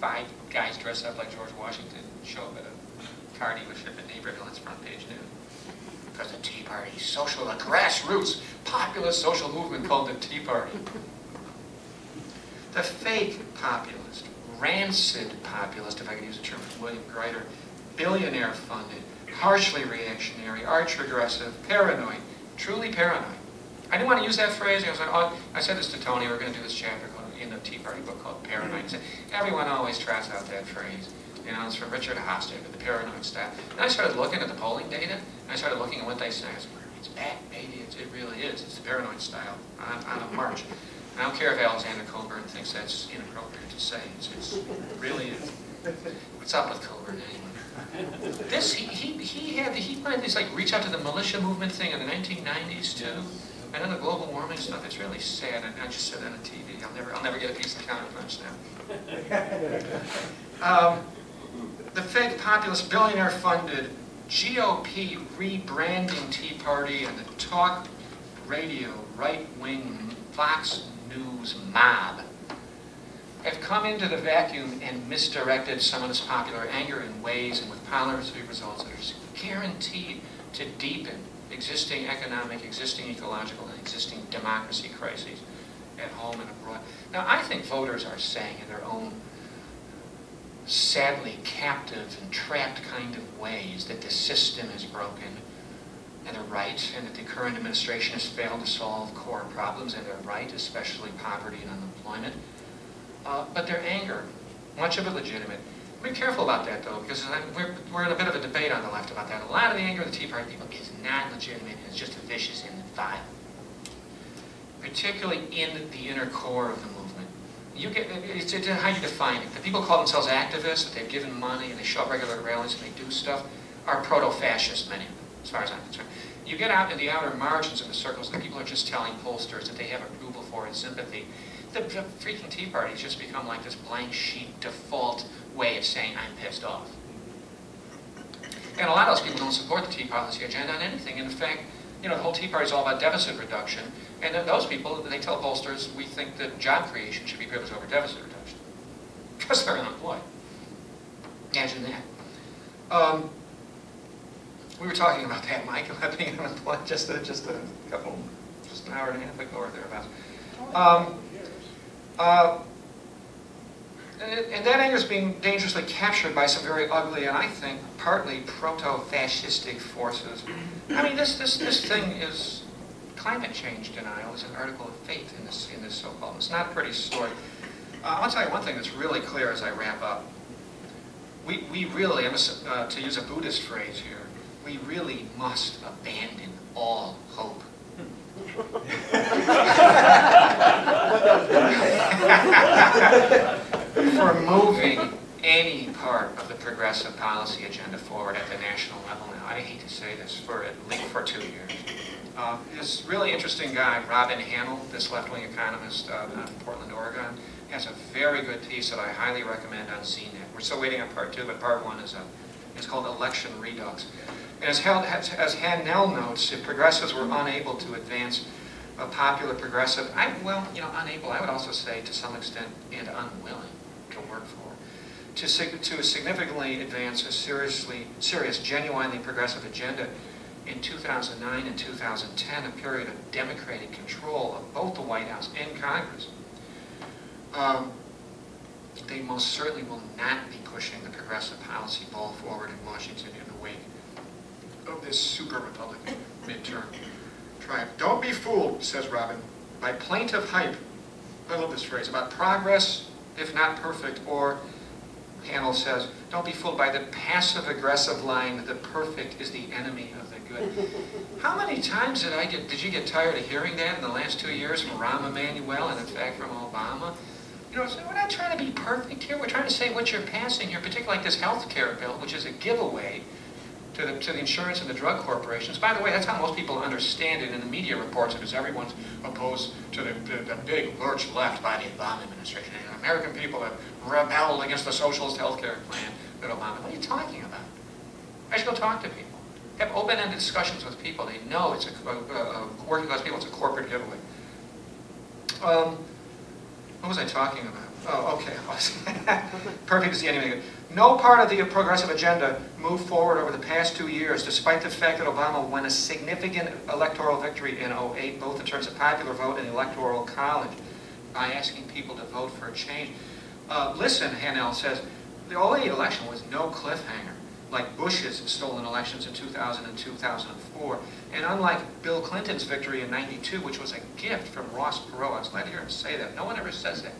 5 guys dressed up like George Washington show up at a car dealership in Naperville. It's front page news. Because the Tea Party, social, a grassroots, populist social movement called the Tea Party. The fake populist, rancid populist, if I could use a term from William Greider, billionaire funded, harshly reactionary, arch-regressive, paranoid, truly paranoid. I didn't want to use that phrase. I said this to Tony. We're going to do this chapter in the Tea Party book called Paranoid. He said, everyone always trots out that phrase. You know, it's from Richard Hofstadter, the paranoid style. And I started looking at the polling data, and I started looking at what they say. I said, it's back, baby. It really is. It's the paranoid style on a march. I don't care if Alexander Coburn thinks that's inappropriate to say. It really is. What's up with Coburn anyway? This, he wanted this like reach out to the militia movement thing in the 1990s too. And then the global warming stuff, it's really sad. I just said that on TV. I'll never get a piece of counterpunch now. The fake populist billionaire funded GOP rebranding Tea Party and the talk radio right-wing Fox News mob have come into the vacuum and misdirected some of this popular anger in ways and with policy results that are guaranteed to deepen existing economic, existing ecological, and existing democracy crises at home and abroad. Now, I think voters are saying in their own sadly captive and trapped kind of ways that the system is broken, and they're right, and that the current administration has failed to solve core problems, and they're right, especially poverty and unemployment. But their anger, much of it legitimate. Be careful about that, though, because we're in a bit of a debate on the left about that. A lot of the anger of the Tea Party people is not legitimate, and it's just vicious and vile. Particularly in the inner core of the movement. It's how you define it. The people call themselves activists, that they've given money, and they show up regular rallies, and they do stuff, are proto-fascist, many of them, as far as I'm concerned. You get out in the outer margins of the circles, the people are just telling pollsters that they have approval for and sympathy. The freaking Tea Party has just become like this blank sheet default way of saying, I'm pissed off. And a lot of those people don't support the Tea Policy agenda on anything. In fact, you know, the whole Tea Party is all about deficit reduction. And then those people, they tell pollsters, we think that job creation should be privileged over deficit reduction. Because they're unemployed. Imagine that. We were talking about that, Mike, about being unemployed just an hour and a half ago or thereabouts. And that anger is being dangerously captured by some very ugly and I think partly proto-fascistic forces. I mean, this thing is climate change denial is an article of faith in this so-called. It's not a pretty story. I'll tell you one thing that's really clear as I wrap up. We really, to use a Buddhist phrase here, we really must abandon all hope. For moving any part of the progressive policy agenda forward at the national level now. I hate to say this, for at least for 2 years. This really interesting guy, Robin Hamill, this left-wing economist out of Portland, Oregon, has a very good piece that I highly recommend on CNET. We're still waiting on part 2, but part 1 is called Election Redux. And as Hanel notes, if progressives were unable to advance a popular progressive, unable, I would also say to some extent, and unwilling to work for, to significantly advance a serious, genuinely progressive agenda in 2009 and 2010, a period of democratic control of both the White House and Congress. They most certainly will not be pushing the progressive policy ball forward in Washington in the wake of this super Republican midterm triumph. Don't be fooled, says Robin, by plaintive hype, I love this phrase, about progress, if not perfect, or, Hanel says, don't be fooled by the passive-aggressive line that the perfect is the enemy of the good. How many times did you get tired of hearing that in the last 2 years from Rahm Emanuel and in fact from Obama? You know, so we're not trying to be perfect here. We're trying to say what you're passing here, particularly like this health care bill, which is a giveaway to the insurance and the drug corporations. By the way, that's how most people understand it in the media reports, because everyone's opposed to the big lurch left by the Obama administration. And American people have rebelled against the socialist health care plan that Obama. What are you talking about? I should go talk to people. Have open-ended discussions with people. They know it's working class people. It's a corporate giveaway. What was I talking about? Oh, okay. Perfect is the ending. No part of the progressive agenda moved forward over the past 2 years, despite the fact that Obama won a significant electoral victory in '08, both in terms of popular vote and the Electoral College, by asking people to vote for a change. Listen, Hanel says, the '08 election was no cliffhanger, like Bush's stolen elections in 2000 and 2004. And unlike Bill Clinton's victory in '92, which was a gift from Ross Perot, I was glad to hear him say that. No one ever says that.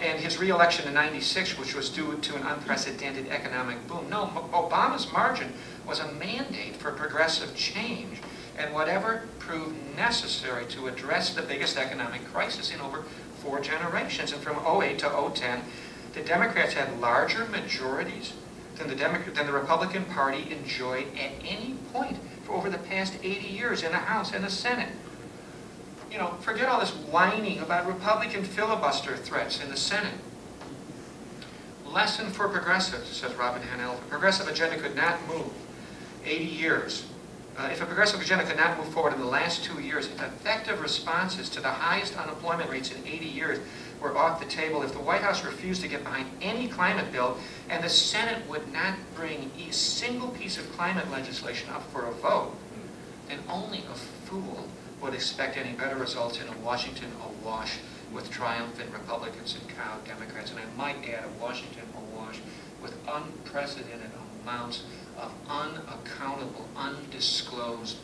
And his re-election in '96, which was due to an unprecedented economic boom. No, Obama's margin was a mandate for progressive change and whatever proved necessary to address the biggest economic crisis in over 4 generations. And from '08 to '10, the Democrats had larger majorities than the Republican Party enjoyed at any point for over the past 80 years in the House and the Senate. You know, forget all this whining about Republican filibuster threats in the Senate. Lesson for progressives, says Robin Hanel. If a progressive agenda could not move 80 years, if a progressive agenda could not move forward in the last 2 years, if effective responses to the highest unemployment rates in 80 years were off the table, if the White House refused to get behind any climate bill, and the Senate would not bring a single piece of climate legislation up for a vote, then only a fool would expect any better results in a Washington awash with triumphant Republicans and cowed Democrats. And I might add, a Washington awash with unprecedented amounts of unaccountable, undisclosed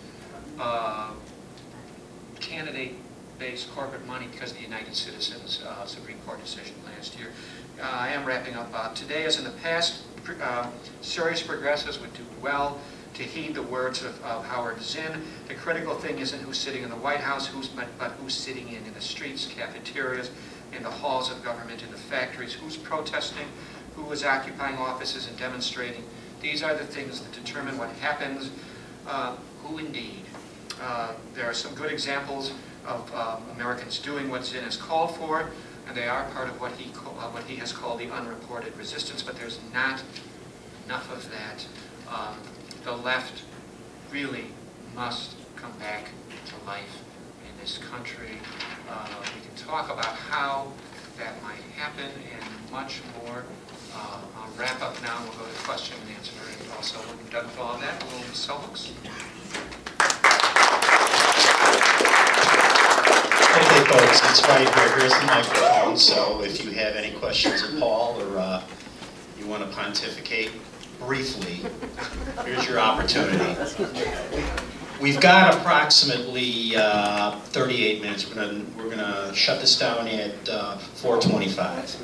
candidate-based corporate money because of the United Citizens Supreme Court decision last year. I am wrapping up. Today, as in the past, serious progressives would do well to heed the words of Howard Zinn. The critical thing isn't who's sitting in the White House, but who's sitting in the streets, cafeterias, in the halls of government, in the factories, who's protesting, who is occupying offices and demonstrating. These are the things that determine what happens. Who indeed? There are some good examples of Americans doing what Zinn has called for, and they are part of what he has called the unreported resistance, but there's not enough of that. The left really must come back to life in this country. We can talk about how that might happen and much more. I'll wrap up now. We'll go to question and answer. And also, when we've done with all that, we'll sell books. Okay, folks, it's right here. Here's the microphone. So if you have any questions of Paul or you want to pontificate briefly, here's your opportunity. We've got approximately 38 minutes. We're gonna shut this down at 4:25.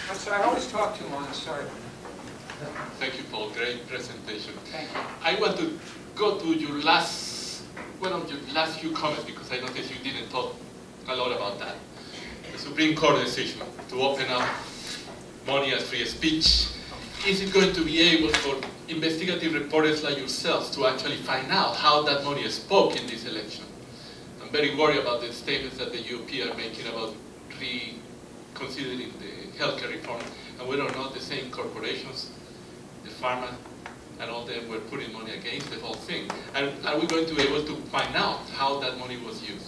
I'm sorry, I always talk too long. I'm sorry. Thank you, Paul. Great presentation. Thank you. I want to go to your one of your last few comments, because I noticed you didn't talk a lot about that. The Supreme Court decision to open up money as free speech. Is it going to be able for investigative reporters like yourselves to actually find out how that money spoke in this election? I'm very worried about the statements that the UP are making about reconsidering the healthcare reform, and whether or not the same corporations, the pharma, and all them were putting money against the whole thing. And are we going to be able to find out how that money was used?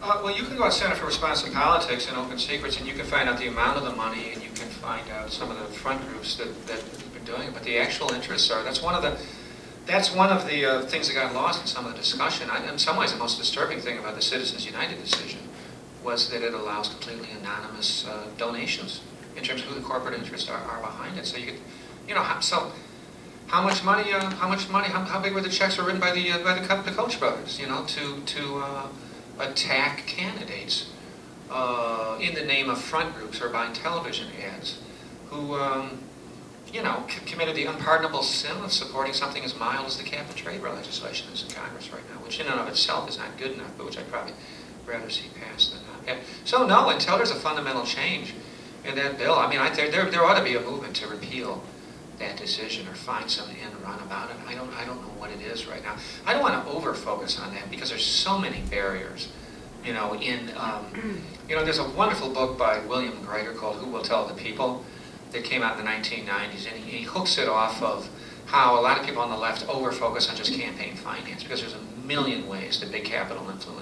Well, you can go to Center for Responsive Politics and Open Secrets, and you can find out the amount of the money, and you can find out some of the front groups that have been doing it. But the actual interests are, that's one of the things that got lost in some of the discussion. In some ways, the most disturbing thing about the Citizens United decision was that it allows completely anonymous donations in terms of who the corporate interests are behind it. So you could, you know, how much money, how big were the checks were written by the Koch brothers, you know, to attack candidates in the name of front groups or buying television ads, who, you know, committed the unpardonable sin of supporting something as mild as the cap-and-trade legislation that's in Congress right now, which in and of itself is not good enough, but which I'd probably rather see passed than not. Yeah. So no, until there's a fundamental change in that bill, I mean, there ought to be a movement to repeal that decision or find some end run about it. I don't know what it is right now. I don't want to over-focus on that because there's so many barriers. You know, you know, there's a wonderful book by William Greider called Who Will Tell the People that came out in the 1990s, and he hooks it off of how a lot of people on the left over-focus on just campaign finance because there's a million ways that big capital influence